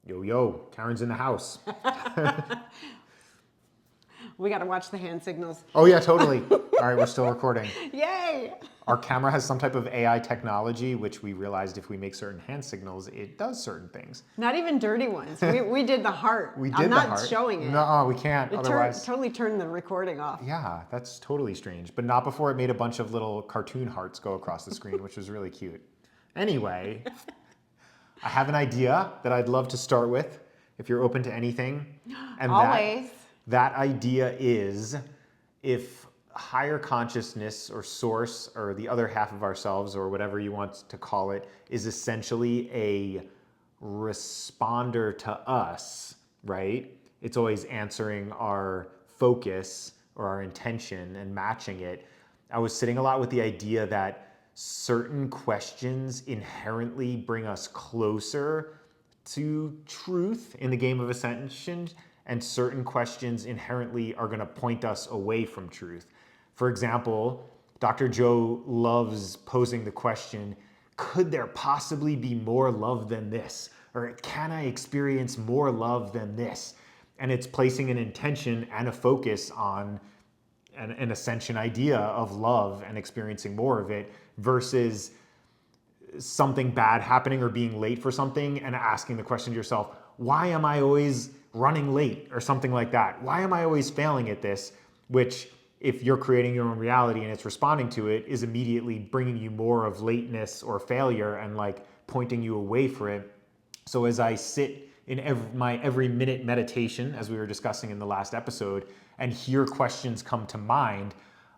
Yo, yo, Karen's in the house. We got to watch the hand signals. Oh yeah, totally. All right, we're still recording. Yay! Our camera has some type of AI technology, which we realized if we make certain hand signals, it does certain things. Not even dirty ones. We did the heart. We did I'm the not heart. showing it. No, we can't. It Otherwise, totally turned the recording off. yeah, that's totally strange. But not before it made a bunch of little cartoon hearts go across the screen, which was really cute. Anyway, I have an idea that I'd love to start with, if you're open to anything. And Always. that idea is, if higher consciousness or source or the other half of ourselves or whatever you want to call it is essentially a responder to us, right? It's always answering our focus or our intention and matching it. I was sitting a lot with the idea that certain questions inherently bring us closer to truth in the game of ascension, and certain questions inherently are going to point us away from truth. For example, Dr. Joe loves posing the question, could there possibly be more love than this? Or can I experience more love than this? And it's placing an intention and a focus on an ascension idea of love and experiencing more of it versus something bad happening or being late for something and asking the question to yourself, why am I always running late or something like that? Why am I always failing at this? Which, if you're creating your own reality and it's responding to it, is immediately bringing you more of lateness or failure and like pointing you away from it. So as I sit in my every minute meditation, as we were discussing in the last episode, and hear questions come to mind,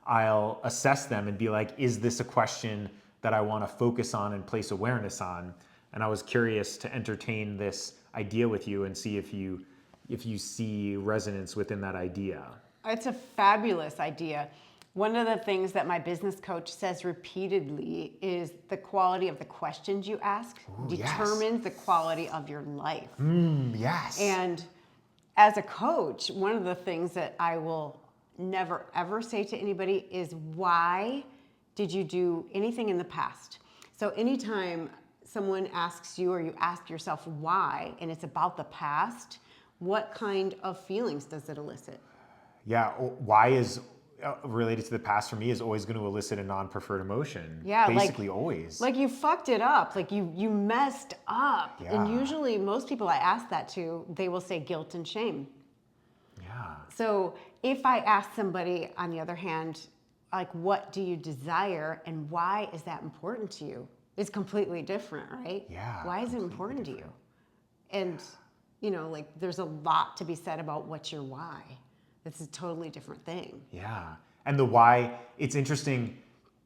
I'll assess them and be like, is this a question that I want to focus on and place awareness on? And I was curious to entertain this idea with you and see if you see resonance within that idea. It's a fabulous idea. One of the things that my business coach says repeatedly is the quality of the questions you ask determines the quality of your life. Yes. And as a coach, one of the things that I will never ever say to anybody is, why did you do anything in the past? So anytime someone asks you or you ask yourself why, and it's about the past, what kind of feelings does it elicit? Yeah, why is related to the past for me is always going to elicit a non-preferred emotion. Yeah, basically always. Like you fucked it up, like you messed up. Yeah. And usually most people I ask that to, they will say guilt and shame. Yeah. So if I ask somebody, on the other hand, like, what do you desire and why is that important to you? It's completely different, right? Yeah. Why is it important to you? And, like there's a lot to be said about what's your why. It's a totally different thing. Yeah. And the why, it's interesting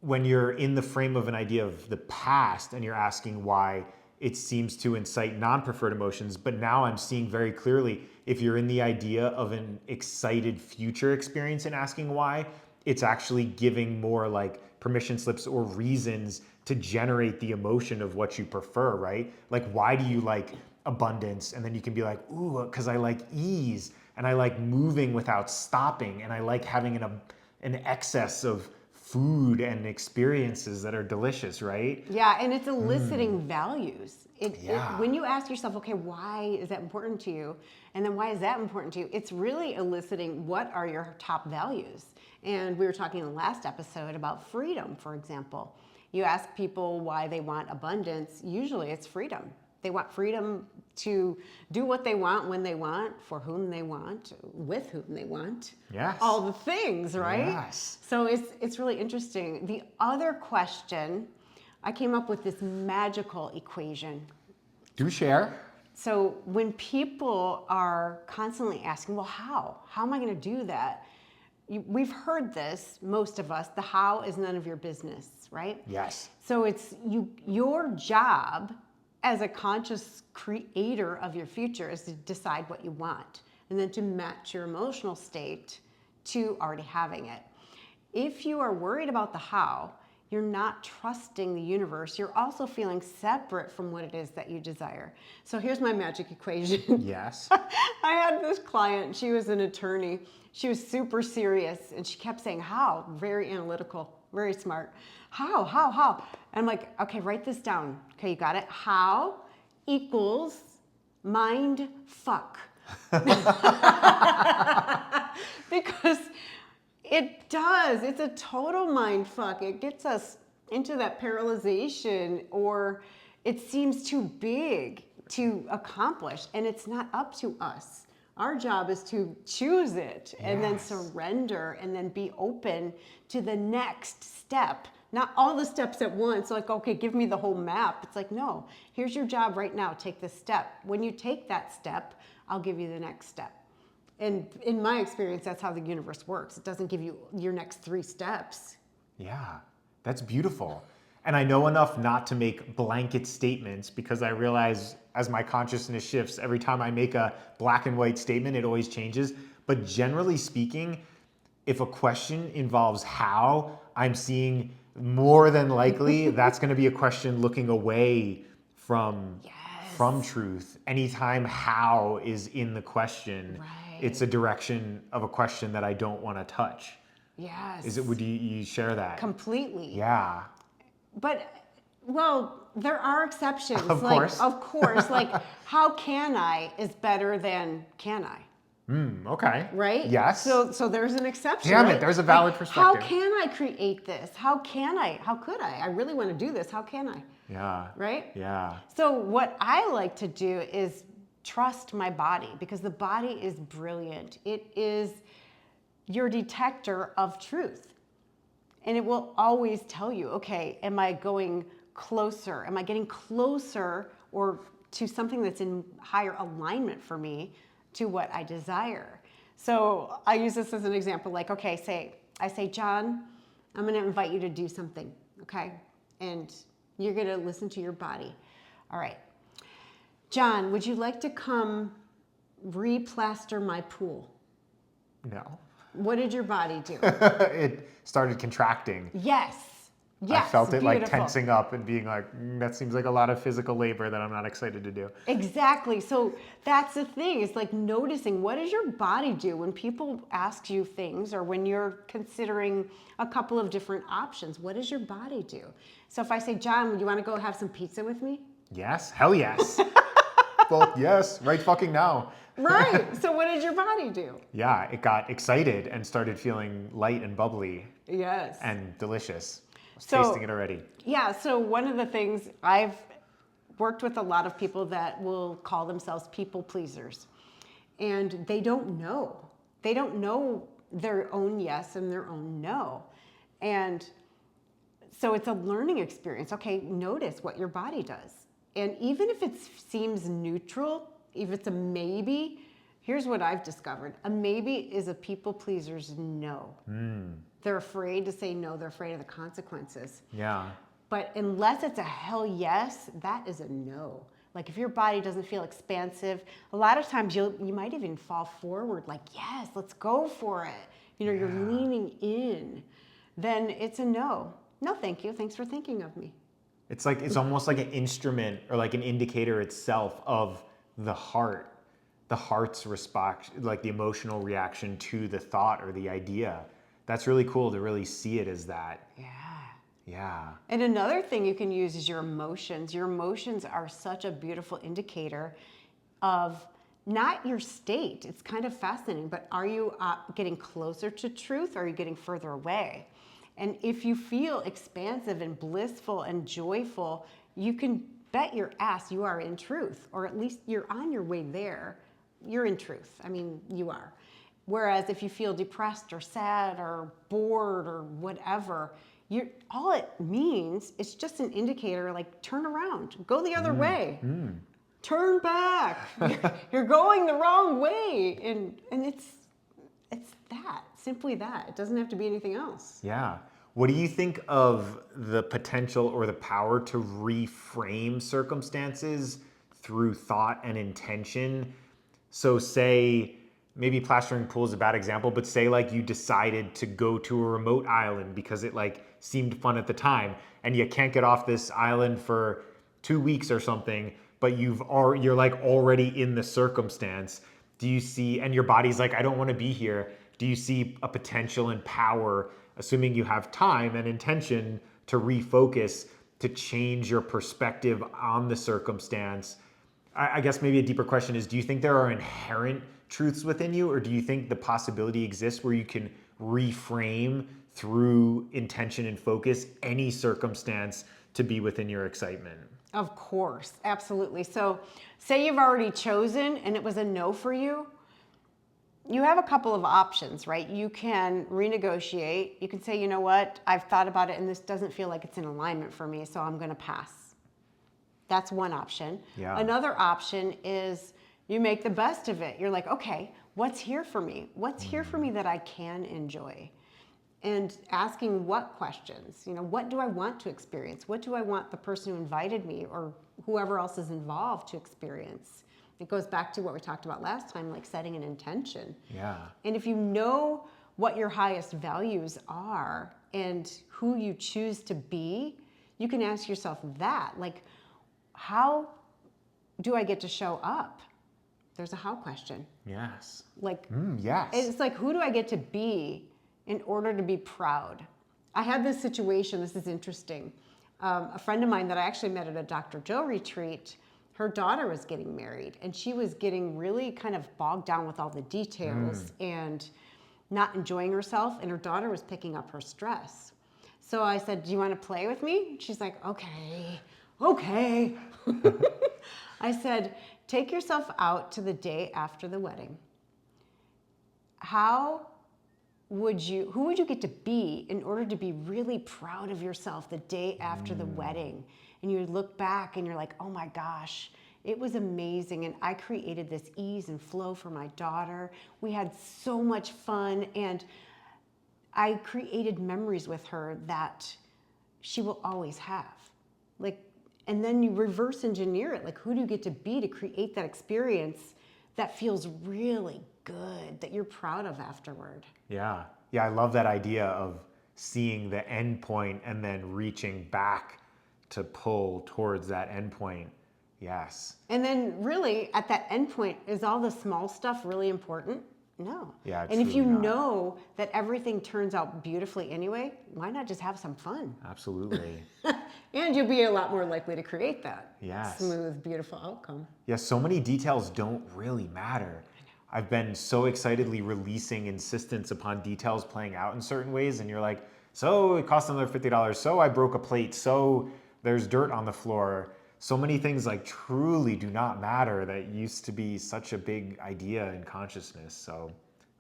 when you're in the frame of an idea of the past and you're asking why, it seems to incite non-preferred emotions. But now I'm seeing very clearly, if you're in the idea of an excited future experience and asking why, it's actually giving more like permission slips or reasons to generate the emotion of what you prefer, right? Like, why do you like abundance? And then you can be like, ooh, because I like ease and I like moving without stopping and I like having an excess of food and experiences that are delicious, right? Yeah, and it's eliciting values. Yeah. When you ask yourself, okay, why is that important to you? And then why is that important to you? It's really eliciting what are your top values. And we were talking in the last episode about freedom, for example. You ask people why they want abundance, usually it's freedom. They want freedom to do what they want, when they want, for whom they want, with whom they want. Yes. All the things, right? Yes. So it's really interesting. The other question, I came up with this magical equation. Do share. So when people are constantly asking, well, how? How am I going to do that? We've heard this, most of us, the how is none of your business, right? Yes. So it's your job as a conscious creator of your future is to decide what you want and then to match your emotional state to already having it. If you are worried about the how, you're not trusting the universe. You're also feeling separate from what it is that you desire. So here's my magic equation. Yes. I had this client, she was an attorney. She was super serious and she kept saying, how? Very analytical, very smart. How? And I'm like, okay, write this down. Okay, you got it? How equals mind fuck. Because it does. It's a total mind fuck. It gets us into that paralyzation, or it seems too big to accomplish, and it's not up to us. Our job is to choose it and then surrender and then be open to the next step. Not all the steps at once, like, okay, give me the whole map. It's like, no, here's your job right now. Take this step. When you take that step, I'll give you the next step. And in my experience, that's how the universe works. It doesn't give you your next 3 steps. Yeah, that's beautiful. And I know enough not to make blanket statements, because I realize as my consciousness shifts, every time I make a black and white statement, it always changes. But generally speaking, if a question involves how, I'm seeing more than likely that's going to be a question looking away from truth. Anytime how is in the question, it's a direction of a question that I don't want to touch. Yes. Would you share that? Completely. Yeah. But, well, there are exceptions. Of course. Of course. Like, how can I is better than can I. Okay. Right? Yes. So there's an exception. Damn right? it, there's a valid perspective. How can I create this? How can I? How could I? I really want to do this. How can I? Yeah. Right? Yeah. So what I like to do is trust my body, because the body is brilliant. It is your detector of truth. And it will always tell you, okay, am I going closer? Am I getting closer or to something that's in higher alignment for me to what I desire? So I use this as an example, like, okay, I say, John, I'm going to invite you to do something, okay? And you're going to listen to your body. All right. John, would you like to come replaster my pool? No. What did your body do? It started contracting. Yes. Yes. I felt it beautiful. like tensing up and being like, that seems like a lot of physical labor that I'm not excited to do. Exactly. So that's the thing. It's like noticing, what does your body do when people ask you things, or when you're considering a couple of different options? What does your body do? So if I say, John, you want to go have some pizza with me? Yes. Hell yes. Both yes. Right fucking now. Right. So what did your body do? Yeah. It got excited and started feeling light and bubbly. Yes. And delicious. I was So- tasting it already. Yeah, so one of the things, I've worked with a lot of people that will call themselves people pleasers, and they don't know. They don't know their own yes and their own no. And so it's a learning experience. Okay, notice what your body does. And even if it seems neutral, if it's a maybe, here's what I've discovered. A maybe is a people pleaser's no. They're afraid to say no. They're afraid of the consequences. Yeah. But unless it's a hell yes, that is a no. Like if your body doesn't feel expansive, a lot of times you might even fall forward like, yes, let's go for it. You know, you're leaning in. Then it's a no. No, thank you. Thanks for thinking of me. It's like, it's almost like an instrument or like an indicator itself of the heart's response, like the emotional reaction to the thought or the idea. That's really cool to really see it as that. Yeah. Yeah. And another thing you can use is your emotions. Your emotions are such a beautiful indicator of not your state. It's kind of fascinating, but are you getting closer to truth, or are you getting further away? And if you feel expansive and blissful and joyful, you can bet your ass you are in truth, or at least you're on your way there. You're in truth. I mean, you are. Whereas if you feel depressed or sad or bored or whatever, all it means, it's just an indicator, like turn around, go the other way, turn back. You're going the wrong way. And it's that, simply that. It doesn't have to be anything else. Yeah. What do you think of the potential or the power to reframe circumstances through thought and intention? So say, maybe plastering pool is a bad example, but say like you decided to go to a remote island because it like seemed fun at the time, and you can't get off this island for 2 weeks or something, but you're like already in the circumstance. Do you see, and your body's like, I don't want to be here. Do you see a potential and power, assuming you have time and intention, to refocus, to change your perspective on the circumstance I guess maybe a deeper question is, do you think there are inherent truths within you, or do you think the possibility exists where you can reframe through intention and focus any circumstance to be within your excitement? Of course, absolutely. So say you've already chosen and it was a no for you. You have a couple of options, right? You can renegotiate. You can say, you know what, I've thought about it and this doesn't feel like it's in alignment for me, so I'm going to pass. That's one option. Yeah. Another option is you make the best of it. You're like, okay, what's here for me? What's here for me that I can enjoy? And asking what questions, what do I want to experience? What do I want the person who invited me or whoever else is involved to experience? It goes back to what we talked about last time, like setting an intention. Yeah. And if you know what your highest values are and who you choose to be, you can ask yourself that, like, how do I get to show up? There's a how question. Yes. Like, yes. it's like, who do I get to be in order to be proud? I had this situation, this is interesting. A friend of mine that I actually met at a Dr. Joe retreat, her daughter was getting married and she was getting really kind of bogged down with all the details and not enjoying herself, and her daughter was picking up her stress. So I said, do you want to play with me? She's like, okay. I said, take yourself out to the day after the wedding. Who would you get to be in order to be really proud of yourself the day after the wedding? And you would look back and you're like, oh my gosh, it was amazing. And I created this ease and flow for my daughter. We had so much fun. And I created memories with her that she will always have. And then you reverse engineer it. Like, who do you get to be to create that experience that feels really good, that you're proud of afterward? Yeah. I love that idea of seeing the end point and then reaching back to pull towards that end point. Yes. And then really at that end point, is all the small stuff really important? No. Yeah, and if you truly not. know that everything turns out beautifully anyway, why not just have some fun? Absolutely. And you'll be a lot more likely to create that Yes. smooth, beautiful outcome. Yeah, so many details don't really matter. I've been so excitedly releasing insistence upon details playing out in certain ways, and you're like, so it cost another $50, so I broke a plate, so there's dirt on the floor. So many things like truly do not matter that used to be such a big idea in consciousness, or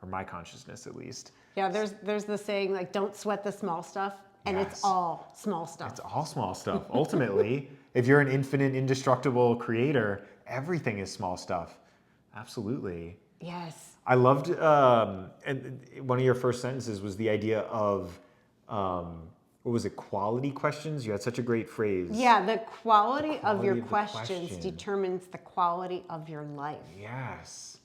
my consciousness at least. Yeah, there's the saying, like, don't sweat the small stuff, and Yes. it's all small stuff. It's all small stuff. Ultimately, if you're an infinite, indestructible creator, everything is small stuff. Absolutely. Yes. I loved, and one of your first sentences was the idea of, what was it, quality questions? You had such a great phrase. Yeah, the quality of your of the questions question. determines the quality of your life. Yes.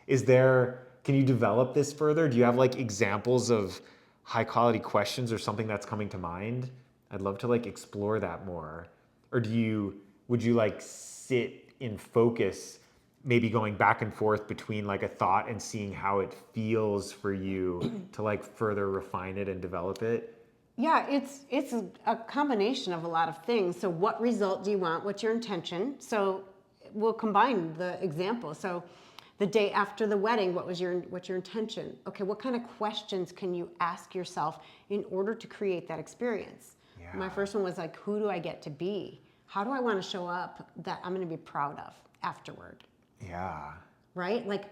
Can you develop this further? Do you have like examples of high quality questions or something that's coming to mind? I'd love to like explore that more. Or would you like sit in focus, maybe going back and forth between like a thought and seeing how it feels for you to like further refine it and develop it? Yeah, it's a combination of a lot of things. So what result do you want? What's your intention? So we'll combine the example. So the day after the wedding, what's your intention? Okay, what kind of questions can you ask yourself in order to create that experience? Yeah. My first one was like, who do I get to be? How do I want to show up that I'm going to be proud of afterward? Yeah. Right? Like,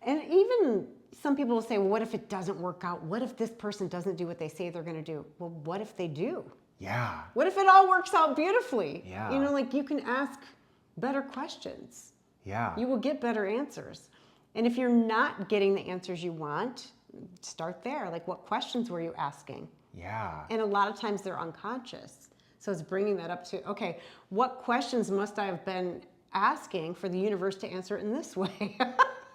and even some people will say, well, what if it doesn't work out? What if this person doesn't do what they say they're going to do? Well, what if they do? Yeah. What if it all works out beautifully? Yeah. Like, you can ask better questions. Yeah. You will get better answers. And if you're not getting the answers you want, start there. Like, what questions were you asking? Yeah. And a lot of times they're unconscious. So it's bringing that up to, okay, what questions must I have been asking for the universe to answer it in this way?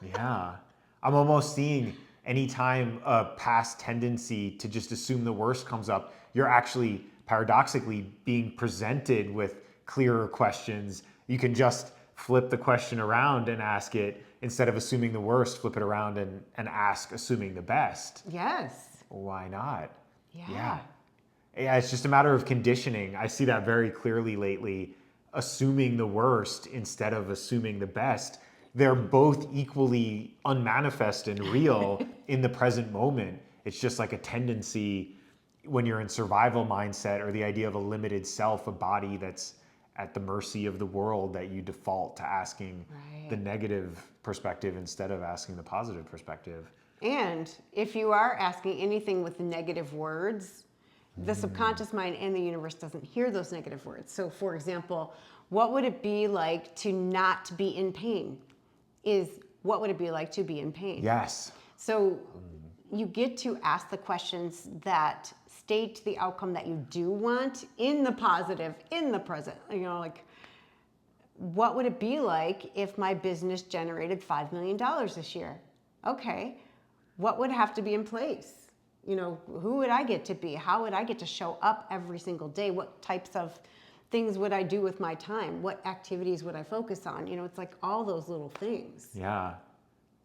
Yeah. I'm almost seeing anytime a past tendency to just assume the worst comes up, you're actually paradoxically being presented with clearer questions. You can just flip the question around and ask it, instead of assuming the worst, flip it around and ask assuming the best. Yes. Why not? Yeah. Yeah, it's just a matter of conditioning. I see that very clearly lately. assuming the worst instead of assuming the best. They're both equally unmanifest and real in the present moment. It's just like a tendency when you're in survival mindset, or the idea of a limited self, a body that's at the mercy of the world, that you default to asking the negative perspective instead of asking the positive perspective. And if you are asking anything with negative words, the subconscious mind and the universe doesn't hear those negative words. So for example, what would it be like to not be in pain? What would it be like to be in pain? Yes. So you get to ask the questions that state the outcome that you do want in the positive, in the present. Like, what would it be like if my business generated $5 million this year? Okay, what would have to be in place? Who would I get to be? How would I get to show up every single day? What types of things would I do with my time? What activities would I focus on? It's like all those little things. Yeah.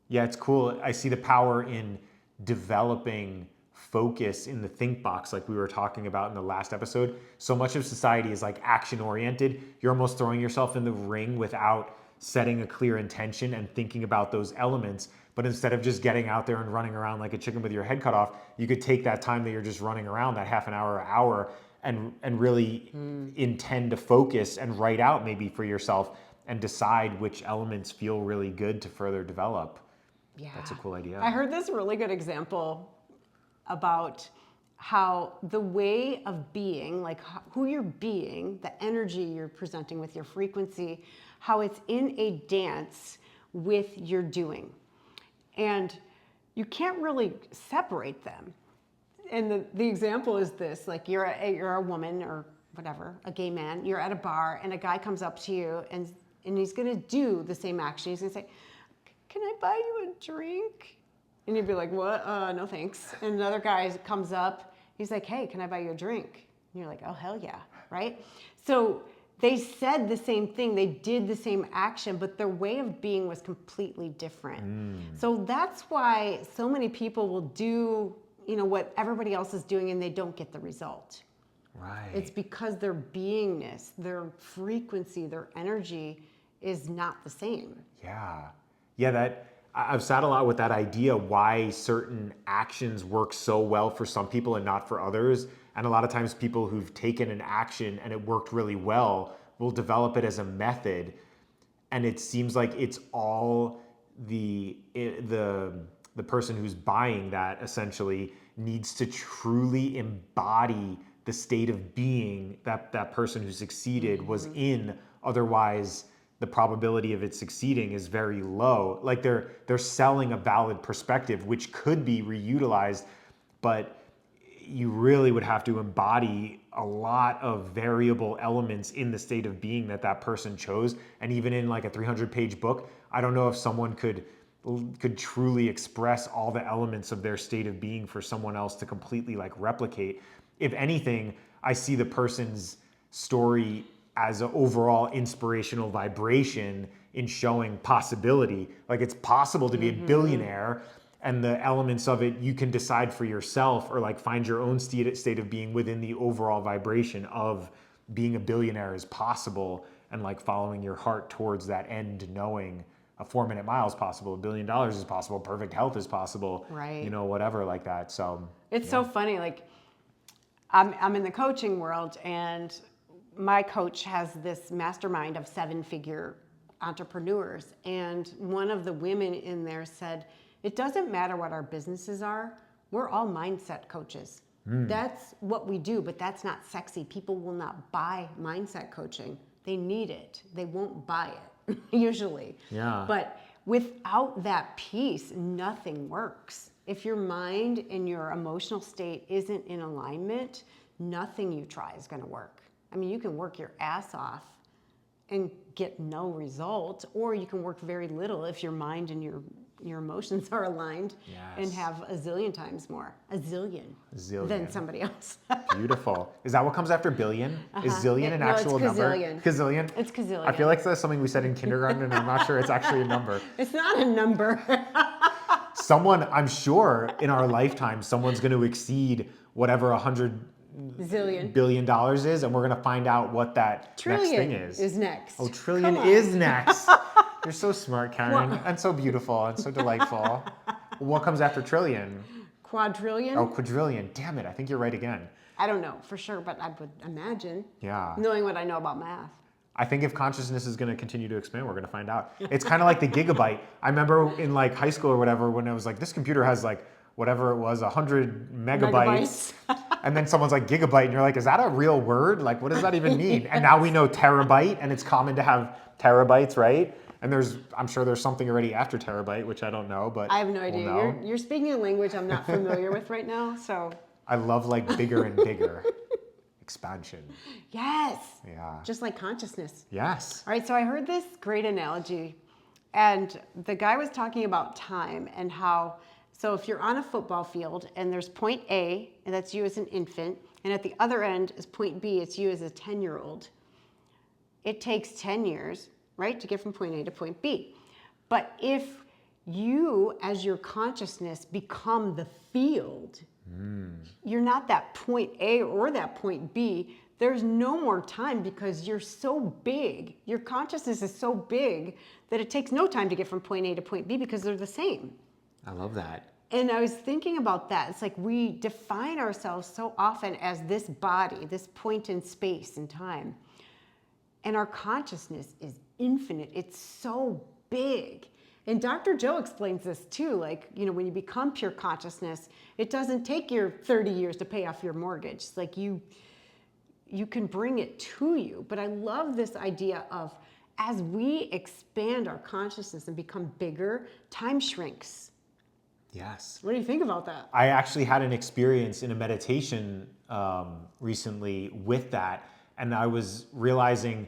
Yeah, it's cool. I see the power in developing focus in the think box, like we were talking about in the last episode. So much of society is like action oriented. You're almost throwing yourself in the ring without setting a clear intention and thinking about those elements. But instead of just getting out there and running around like a chicken with your head cut off, you could take that time that you're just running around, that half an hour, hour, and really intend to focus and write out maybe for yourself and decide which elements feel really good to further develop. Yeah. That's a cool idea. I heard this really good example about how the way of being, like who you're being, the energy you're presenting with your frequency, how it's in a dance with your doing. And you can't really separate them. And the example is this, like you're a woman or whatever, a gay man, you're at a bar and a guy comes up to you and he's gonna do the same action. He's gonna say, "Can I buy you a drink?" And you'd be like, "What? No thanks." And another guy comes up, he's like, "Hey, can I buy you a drink?" And you're like, "Oh, hell yeah," right? So they said the same thing, they did the same action, but their way of being was completely different. So that's why so many people will do, what everybody else is doing and they don't get the result. Right. It's because their beingness, their frequency, their energy is not the same. Yeah. Yeah, I've sat a lot with that idea, why certain actions work so well for some people and not for others. And a lot of times people who've taken an action and it worked really well will develop it as a method. And it seems like it's all the person who's buying that essentially needs to truly embody the state of being that person who succeeded was in. Otherwise, the probability of it succeeding is very low. Like they're selling a valid perspective, which could be reutilized, but you really would have to embody a lot of variable elements in the state of being that person chose. And even in like a 300-page book, I don't know if someone could truly express all the elements of their state of being for someone else to completely like replicate. If anything, I see the person's story as an overall inspirational vibration in showing possibility. Like it's possible to be a billionaire, and the elements of it you can decide for yourself, or like find your own state of being within the overall vibration of being a billionaire is possible, and like following your heart towards that end, knowing a 4-minute mile is possible, $1 billion is possible, perfect health is possible, right? Whatever like that. So it's so funny. Like I'm in the coaching world, and my coach has this mastermind of 7-figure entrepreneurs. And one of the women in there said, it doesn't matter what our businesses are. We're all mindset coaches. That's what we do, but that's not sexy. People will not buy mindset coaching. They need it. They won't buy it usually. Yeah. But without that piece, nothing works. If your mind and your emotional state isn't in alignment, nothing you try is going to work. I mean, you can work your ass off and get no result, or you can work very little if your mind and your emotions are aligned. Yes. And have a zillion times more, a zillion. Than somebody else. Beautiful. Is that what comes after billion? Is zillion an actual number? Gazillion. It's gazillion. I feel like that's something we said in kindergarten, and I'm not sure it's actually a number. It's not a number. I'm sure in our lifetime, someone's going to exceed whatever 100 Zillion. billion dollars is, and we're going to find out what that next thing Trillion is next. Oh, trillion Come on. is next. You're so smart, Karen, and so beautiful and so delightful. What comes after trillion? Quadrillion? Oh, quadrillion. Damn it, I think you're right again. I don't know for sure, but I would imagine. Yeah. Knowing what I know about math. I think if consciousness is going to continue to expand, we're going to find out. It's kind of like the gigabyte. I remember in like high school or whatever, when I was like, this computer has like whatever it was, 100 megabytes. And then someone's like gigabyte, and you're like, is that a real word? Like, what does that even mean? Yes. And now we know terabyte, and it's common to have terabytes, right? And I'm sure there's something already after terabyte, which I don't know, but I have no idea. We'll know. You're speaking a language I'm not familiar with right now, so. I love like bigger and bigger. Expansion. Yes. Yeah. Just like consciousness. Yes. All right, so I heard this great analogy, and the guy was talking about time and how, so if you're on a football field and there's point A, and that's you as an infant, and at the other end is point B, it's you as a 10-year-old. It takes 10 years, right, to get from point A to point B. But if you, as your consciousness, become the field, you're not that point A or that point B. There's no more time because you're so big. Your consciousness is so big that it takes no time to get from point A to point B because they're the same. I love that. And I was thinking about that. It's like we define ourselves so often as this body, this point in space and time. And our consciousness is infinite. It's so big. And Dr. Joe explains this too, like, you know, when you become pure consciousness, it doesn't take your 30 years to pay off your mortgage. It's like you can bring it to you. But I love this idea of as we expand our consciousness and become bigger, time shrinks. Yes. What do you think about that? I actually had an experience in a meditation recently with that. And I was realizing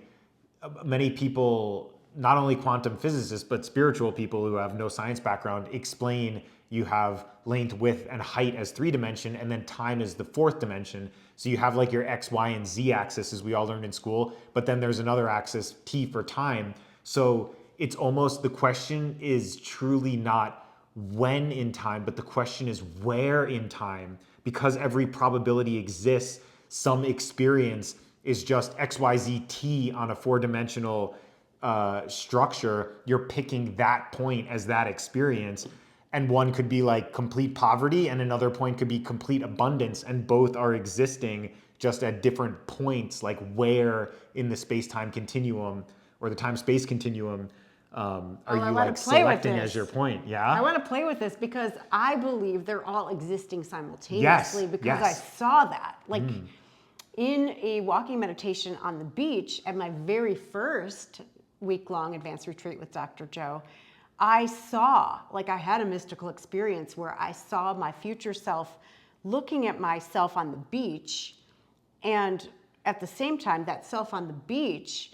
many people, not only quantum physicists, but spiritual people who have no science background, explain you have length, width, and height as 3 dimension, and then time is the 4th dimension. So you have like your X, Y, and Z axis, as we all learned in school, but then there's another axis, T for time. So it's almost, the question is truly not when in time, but the question is where in time, because every probability exists, some experience is just X, Y, Z, T on a 4-dimensional structure. You're picking that point as that experience, and one could be like complete poverty and another point could be complete abundance, and both are existing just at different points, like where in the space-time continuum or the time-space continuum are you like selecting as your point? Yeah, I want to play with this because I believe they're all existing simultaneously. Yes, because I saw that like in a walking meditation on the beach at my very first week-long advanced retreat with Dr. Joe. I saw, like I had a mystical experience where I saw my future self looking at myself on the beach, and at the same time, that self on the beach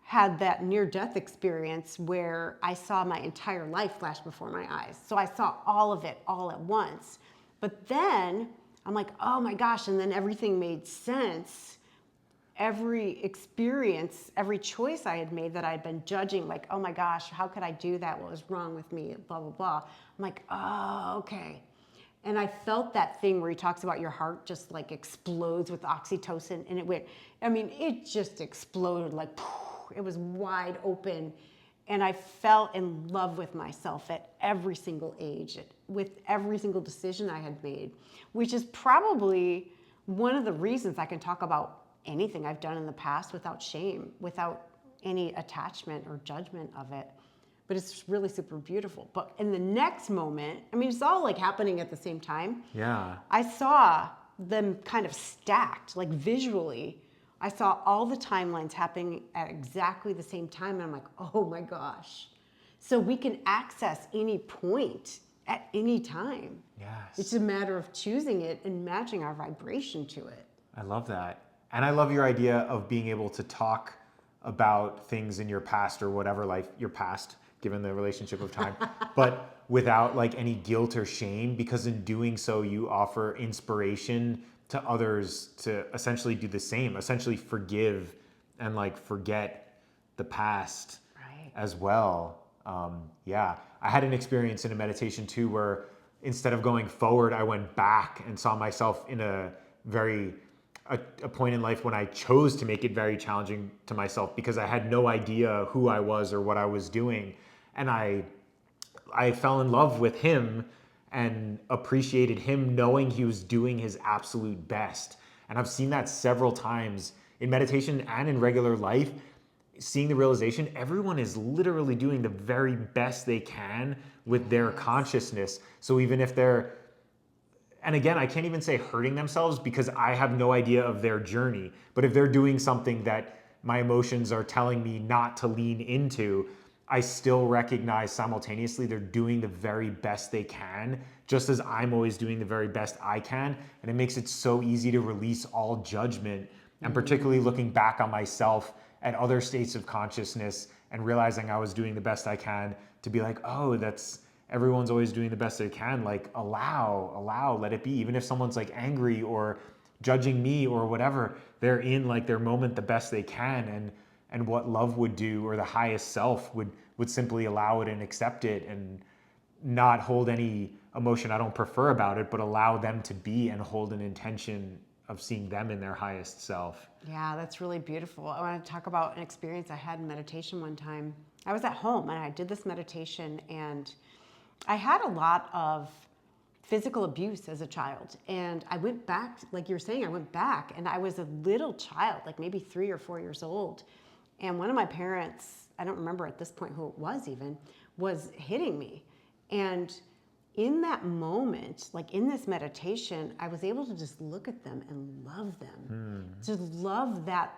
had that near-death experience where I saw my entire life flash before my eyes. So I saw all of it all at once. But then I'm like, oh my gosh, and then everything made sense. Every experience, every choice I had made that I had been judging, like, oh my gosh, how could I do that? What was wrong with me? Blah, blah, blah. I'm like, oh, okay. And I felt that thing where he talks about your heart just like explodes with oxytocin. And it went, I mean, it just exploded like, it was wide open. And I fell in love with myself at every single age, with every single decision I had made, which is probably one of the reasons I can talk about anything I've done in the past without shame, without any attachment or judgment of it. But it's really super beautiful. But in the next moment, I mean, it's all like happening at the same time. Yeah. I saw them kind of stacked, like visually. I saw all the timelines happening at exactly the same time. And I'm like, oh my gosh. So we can access any point at any time. Yes. It's a matter of choosing it and matching our vibration to it. I love that. And I love your idea of being able to talk about things in your past or whatever life, your past, given the relationship of time, but without like any guilt or shame, because in doing so, you offer inspiration to others to essentially do the same, essentially forgive and like forget the past as well. Yeah, I had an experience in a meditation too, where instead of going forward, I went back and saw myself in a very a point in life when I chose to make it very challenging to myself because I had no idea who I was or what I was doing. And I fell in love with him and appreciated him knowing he was doing his absolute best. And I've seen that several times in meditation and in regular life, seeing the realization everyone is literally doing the very best they can with their consciousness. So even if they're, and again, I can't even say hurting themselves because I have no idea of their journey, but if they're doing something that my emotions are telling me not to lean into, I still recognize simultaneously they're doing the very best they can, just as I'm always doing the very best I can. And it makes it so easy to release all judgment, and particularly looking back on myself at other states of consciousness and realizing I was doing the best I can, to be like, oh, that's, everyone's always doing the best they can. Like allow, let it be. Even if someone's like angry or judging me or whatever, they're in like their moment the best they can. And what love would do, or the highest self would simply allow it and accept it and not hold any emotion I don't prefer about it, but allow them to be and hold an intention of seeing them in their highest self. Yeah, that's really beautiful. I want to talk about an experience I had in meditation one time. I was at home and I did this meditation, and I had a lot of physical abuse as a child. And I went back, like you were saying, I went back and I was a little child, like maybe 3 or 4 years old. And one of my parents, I don't remember at this point who it was even, was hitting me. And in that moment, like in this meditation, I was able to just look at them and love them. Just love that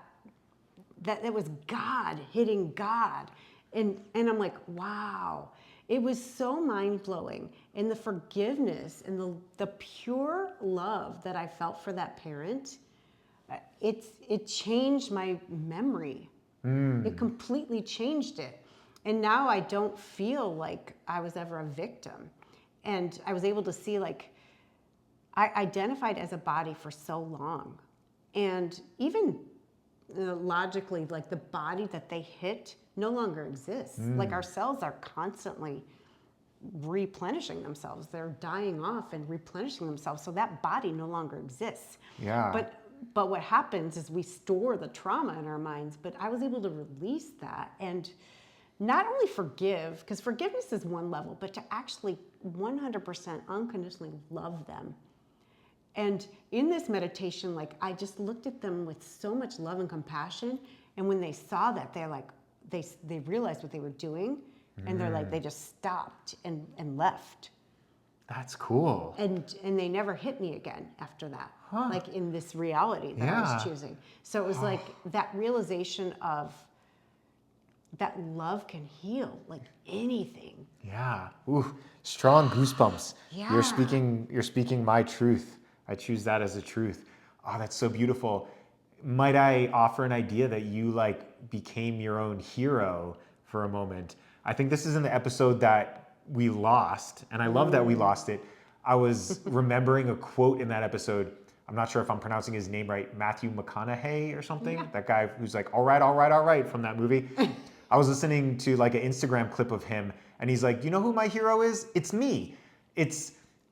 it was God hitting God. And I'm like, wow. It was so mind-blowing. And the forgiveness and the pure love that I felt for that parent, it changed my memory. It completely changed it. And now I don't feel like I was ever a victim. And I was able to see, like, I identified as a body for so long. And even logically, like the body that they hit no longer exists. Like our cells are constantly replenishing themselves. They're dying off and replenishing themselves. So that body no longer exists. Yeah. But what happens is we store the trauma in our minds, but I was able to release that and not only forgive, because forgiveness is one level, but to actually 100% unconditionally love them. And in this meditation, like I just looked at them with so much love and compassion. And when they saw that, they're like, they realized what they were doing, and they're like, they just stopped and left. That's cool. And they never hit me again after that, like in this reality that I was choosing. So it was like that realization of that love can heal like anything. Yeah. Ooh, strong goosebumps. Yeah. You're speaking my truth. I choose that as a truth. Oh, that's so beautiful. Might I offer an idea that you like became your own hero for a moment? I think this is in the episode that we lost, and I love that we lost it. I was remembering a quote in that episode. I'm not sure if I'm pronouncing his name right. Matthew McConaughey or something. Yeah. That guy who's like, all right from that movie. I was listening to like an Instagram clip of him, and he's like, you know who my hero is? It's me.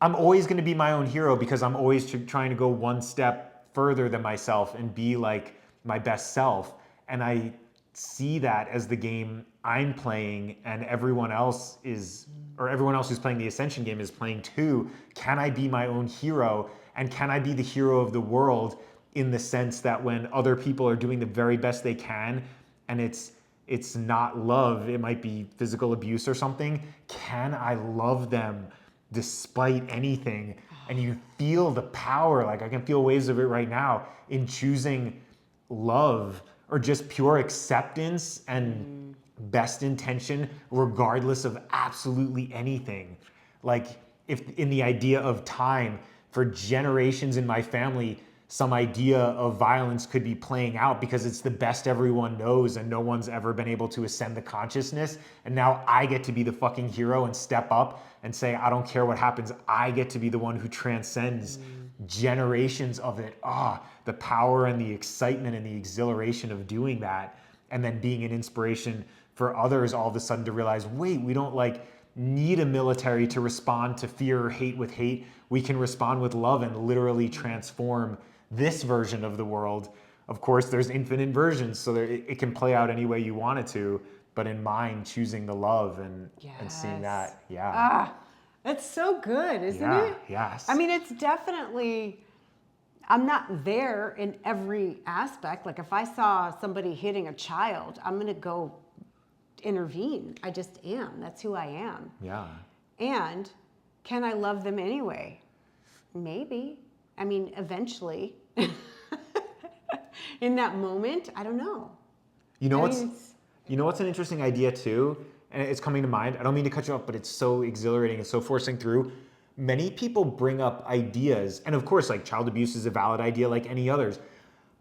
I'm always going to be my own hero because I'm always trying to go one step further than myself and be like my best self. And I see that as the game I'm playing, and everyone else who's playing the Ascension game is playing too. Can I be my own hero? And can I be the hero of the world, in the sense that when other people are doing the very best they can, and it's not love, it might be physical abuse or something, can I love them despite anything? And you feel the power, like I can feel waves of it right now, in choosing love or just pure acceptance and best intention, regardless of absolutely anything. Like if in the idea of time, for generations in my family, some idea of violence could be playing out because it's the best everyone knows and no one's ever been able to ascend the consciousness. And now I get to be the fucking hero and step up and say, I don't care what happens. I get to be the one who transcends generations of it. The power and the excitement and the exhilaration of doing that. And then being an inspiration for others all of a sudden to realize, wait, we don't like need a military to respond to fear or hate with hate. We can respond with love and literally transform this version of the world. Of course, there's infinite versions, so it can play out any way you want it to. But in mind, choosing the love and seeing that, yeah. Ah, that's so good, isn't Yeah, it? yes. I mean, it's definitely, I'm not there in every aspect. Like if I saw somebody hitting a child, I'm going to go intervene. I just am. That's who I am. Yeah. And can I love them anyway? Maybe. I mean, eventually. In that moment, I don't know. You know I what's mean, it's- you know what's an interesting idea too, and it's coming to mind. I don't mean to cut you off, but it's so exhilarating and so forcing through. Many people bring up ideas, and of course, like child abuse is a valid idea like any others.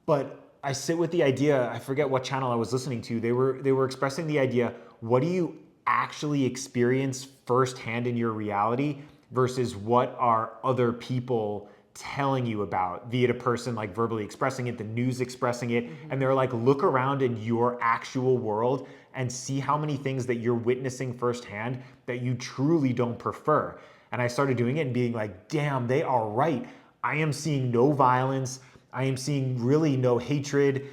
But I sit with the idea. I forget what channel I was listening to. They were expressing the idea. What do you actually experience firsthand in your reality versus what are other people telling you about, be it a person like verbally expressing it, the news expressing it, and they're like, look around in your actual world and see how many things that you're witnessing firsthand that you truly don't prefer. And I started doing it and being like, damn, they are right. I am seeing no violence. I am seeing really no hatred.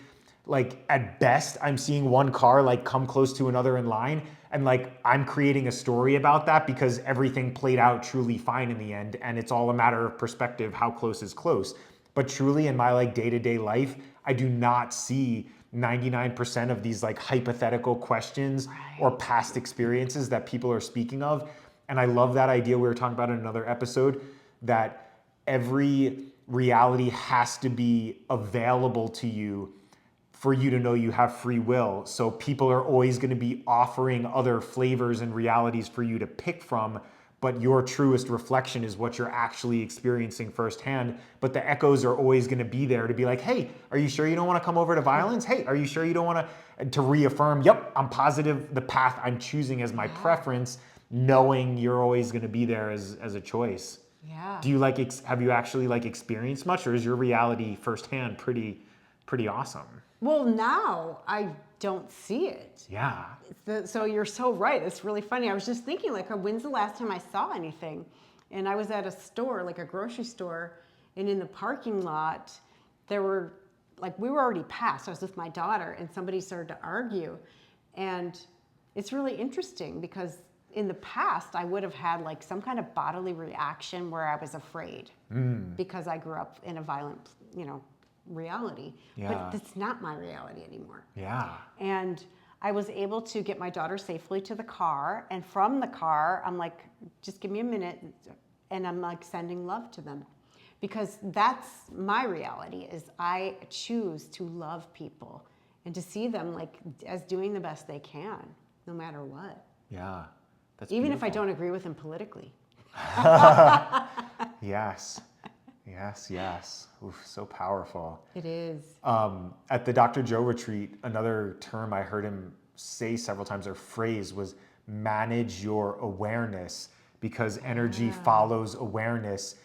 Like at best, I'm seeing one car like come close to another in line. And like I'm creating a story about that because everything played out truly fine in the end. And it's all a matter of perspective, how close is close. But truly in my like day-to-day life, I do not see 99% of these like hypothetical questions or past experiences that people are speaking of. And I love that idea we were talking about in another episode, that every reality has to be available to you for you to know you have free will. So people are always going to be offering other flavors and realities for you to pick from, but your truest reflection is what you're actually experiencing firsthand. But the echoes are always going to be there to be like, hey, are you sure you don't want to come over to violence? Hey, are you sure you don't want to reaffirm, yep, I'm positive the path I'm choosing as my preference, knowing you're always going to be there as a choice. Yeah. Do you have you actually like experienced much, or is your reality firsthand pretty awesome? Well, now I don't see it. Yeah. So you're so right. It's really funny. I was just thinking, like, when's the last time I saw anything? And I was at a store, like a grocery store, and in the parking lot, there were, like, we were already past. I was with my daughter, and somebody started to argue. And it's really interesting because in the past, I would have had like some kind of bodily reaction where I was afraid because I grew up in a violent, reality. Yeah. But that's not my reality anymore. Yeah. And I was able to get my daughter safely to the car. And from the car, I'm like, just give me a minute. And I'm like sending love to them. Because that's my reality, is I choose to love people and to see them like as doing the best they can, no matter what. Yeah. That's Even if I beautiful. don't agree with him politically. Yes. Yes, yes. Oof, so powerful. It is. At the Dr. Joe retreat, another term I heard him say several times, or phrase, was manage your awareness, because energy follows awareness.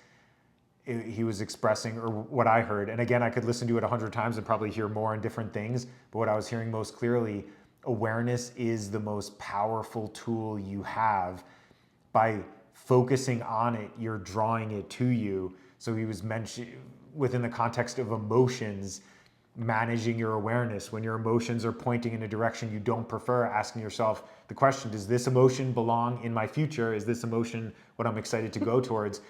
He was expressing, or what I heard, and again, I could listen to it 100 times and probably hear more in different things, but what I was hearing most clearly, awareness is the most powerful tool you have. By focusing on it, you're drawing it to you. So he was mentioning, within the context of emotions, managing your awareness. When your emotions are pointing in a direction you don't prefer, asking yourself the question, does this emotion belong in my future? Is this emotion what I'm excited to go towards?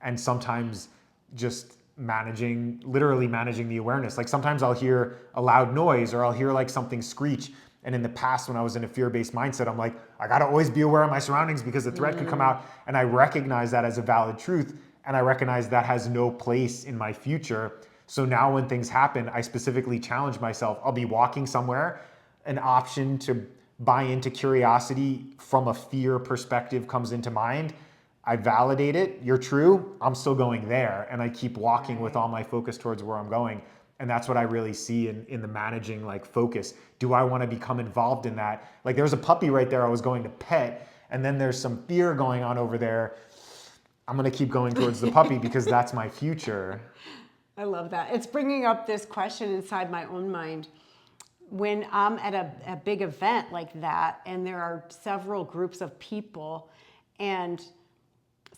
And sometimes just literally managing the awareness. Like sometimes I'll hear a loud noise, or I'll hear like something screech. And in the past, when I was in a fear-based mindset, I'm like, I gotta always be aware of my surroundings because a threat could come out. And I recognize that as a valid truth. And I recognize that has no place in my future. So now when things happen, I specifically challenge myself. I'll be walking somewhere, an option to buy into curiosity from a fear perspective comes into mind. I validate it. You're true. I'm still going there. And I keep walking with all my focus towards where I'm going. And that's what I really see in the managing like focus. Do I want to become involved in that? Like there's a puppy right there I was going to pet, and then there's some fear going on over there. I'm going to keep going towards the puppy because that's my future. I love that. It's bringing up this question inside my own mind. When I'm at a big event like that, and there are several groups of people, and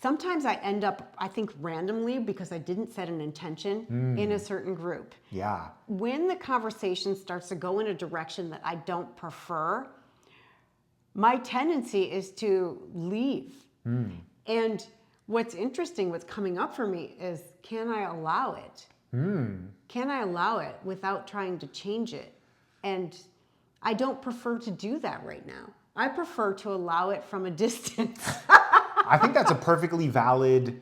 sometimes I end up, I think, randomly because I didn't set an intention in a certain group. Yeah. When the conversation starts to go in a direction that I don't prefer, my tendency is to leave. And what's interesting, what's coming up for me is, can I allow it? Can I allow it without trying to change it? And I don't prefer to do that right now. I prefer to allow it from a distance. I think that's a perfectly valid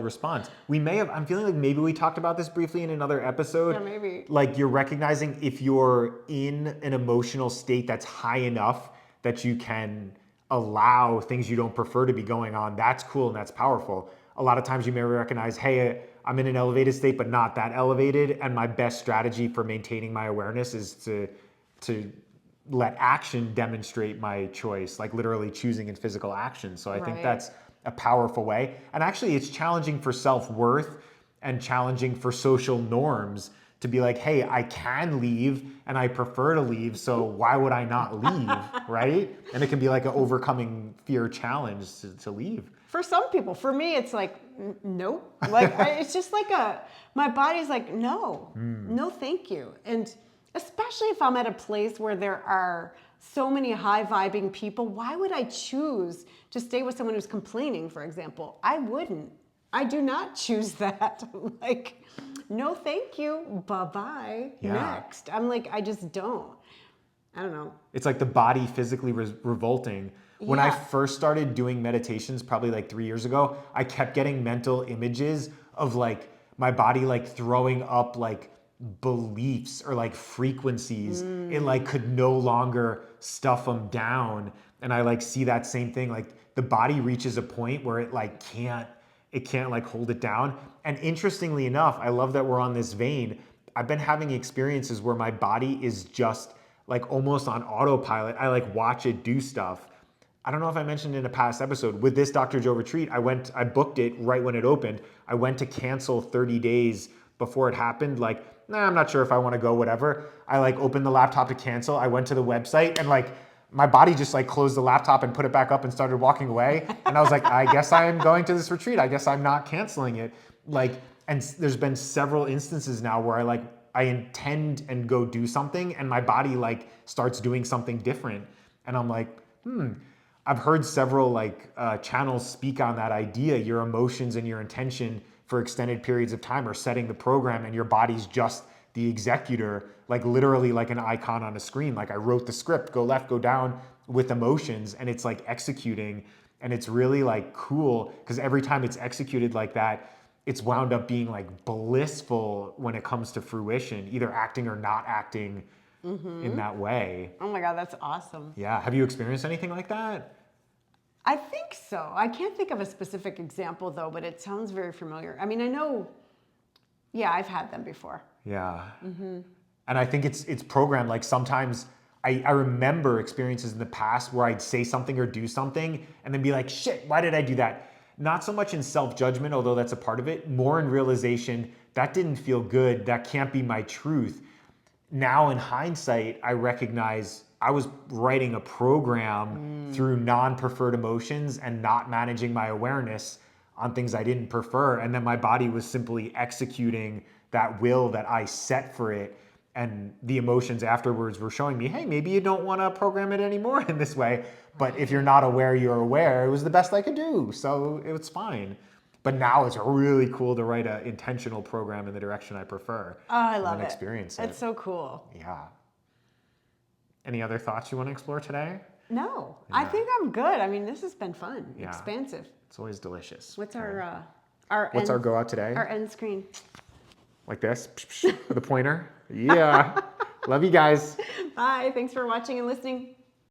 response. I'm feeling like maybe we talked about this briefly in another episode. Yeah, maybe. Like you're recognizing if you're in an emotional state that's high enough that you can allow things you don't prefer to be going on, that's cool and that's powerful. A lot of times you may recognize, hey, I'm in an elevated state, but not that elevated. And my best strategy for maintaining my awareness is to let action demonstrate my choice, like literally choosing in physical action. So I think that's a powerful way. And actually it's challenging for self-worth and challenging for social norms to be like, hey, I can leave and I prefer to leave, so why would I not leave, right? And it can be like an overcoming fear challenge to leave. For some people, for me, it's like, nope. Like, it's just like my body's like, no, no, thank you. And especially if I'm at a place where there are so many high vibing people, why would I choose to stay with someone who's complaining, for example? I wouldn't. I do not choose that. Like, no, thank you. Bye-bye. Yeah. Next. I'm like, I just don't. I don't know. It's like the body physically revolting. When I Yeah. first started doing meditations, probably like 3 years ago, I kept getting mental images of like my body like throwing up like beliefs or like frequencies. It like could no longer stuff them down. And I like see that same thing. Like the body reaches a point where it like can't like hold it down. And interestingly enough, I love that we're on this vein. I've been having experiences where my body is just like almost on autopilot. I like watch it do stuff. I don't know if I mentioned in a past episode, with this Dr. Joe retreat, I booked it right when it opened. I went to cancel 30 days before it happened. Like, nah, I'm not sure if I want to go, whatever. I like opened the laptop to cancel. I went to the website and like my body just like closed the laptop and put it back up and started walking away. And I was like, I guess I am going to this retreat. I guess I'm not canceling it. Like, and there's been several instances now where I intend and go do something and my body like starts doing something different. And I'm like, I've heard several like channels speak on that idea. Your emotions and your intention for extended periods of time are setting the program and your body's just the executor, like literally like an icon on a screen. Like I wrote the script, go left, go down with emotions, and it's like executing. And it's really like cool because every time it's executed like that, it's wound up being like blissful when it comes to fruition, either acting or not acting in that way. Oh my God, that's awesome. Yeah. Have you experienced anything like that? I think so. I can't think of a specific example though, but it sounds very familiar. I mean, I know, yeah, I've had them before. Yeah. And I think it's programmed. Like sometimes I remember experiences in the past where I'd say something or do something and then be like, shit, why did I do that? Not so much in self-judgment, although that's a part of it, more in realization that didn't feel good. That can't be my truth. Now in hindsight, I recognize I was writing a program through non-preferred emotions and not managing my awareness on things I didn't prefer. And then my body was simply executing that will that I set for it. And the emotions afterwards were showing me, hey, maybe you don't want to program it anymore in this way. But if you're not aware, you're aware. It was the best I could do. So it was fine. But now it's really cool to write an intentional program in the direction I prefer. Oh, I love it. Experience it. It's so cool. Yeah. Any other thoughts you want to explore today? No, I think I'm good. I mean, this has been fun, Yeah. expansive. It's always delicious. What's Okay. our go out today? Our end screen. Like this? With a pointer? Yeah. Love you guys. Bye. Thanks for watching and listening.